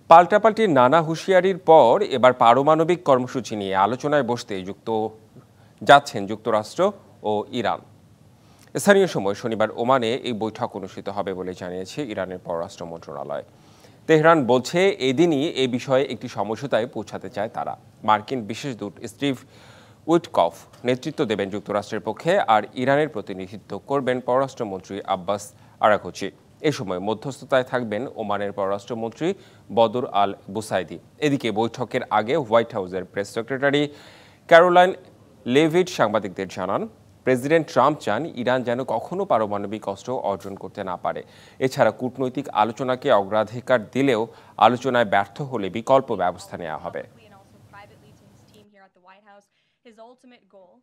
পাল্টাপাল্টি নানা হুঁশিয়ারির পর এবার পারমাণবিক কর্মসূচি নিয়ে আলোচনায় বসতে যাচ্ছেন যুক্তরাষ্ট্র ও ইরান। স্থানীয় সময় শনিবার ওমানে এই বৈঠক অনুষ্ঠিত হবে বলে জানিয়েছে ইরানের পররাষ্ট্র মন্ত্রণালয়। তেহরান বলছে এদিনই এ বিষয়ে একটি সমঝোতায় পৌঁছাতে চায় তারা। মার্কিন বিশেষ দূত স্টিভ উইটকফ নেতৃত্ব দেবেন যুক্তরাষ্ট্রের পক্ষে, আর ইরানের প্রতিনিধিত্ব করবেন পররাষ্ট্রমন্ত্রী আব্বাস আরাঘচি। এ সময় মধ্যস্থতায় থাকবেন ওমানের পররাষ্ট্রমন্ত্রী বদর আল বুসাইদি। এদিকে বৈঠকের আগে হোয়াইট হাউসের প্রেস সেক্রেটারি ক্যারোলাইন লেভিট সাংবাদিকদের জানান, প্রেসিডেন্ট ট্রাম্প চান ইরান যেন কখনো পারমাণবিক অস্ত্র অর্জন করতে না পারে। এছাড়া কূটনৈতিক আলোচনাকে অগ্রাধিকার দিলেও আলোচনায় ব্যর্থ হলে বিকল্প ব্যবস্থা নেওয়া হবে। His ultimate goal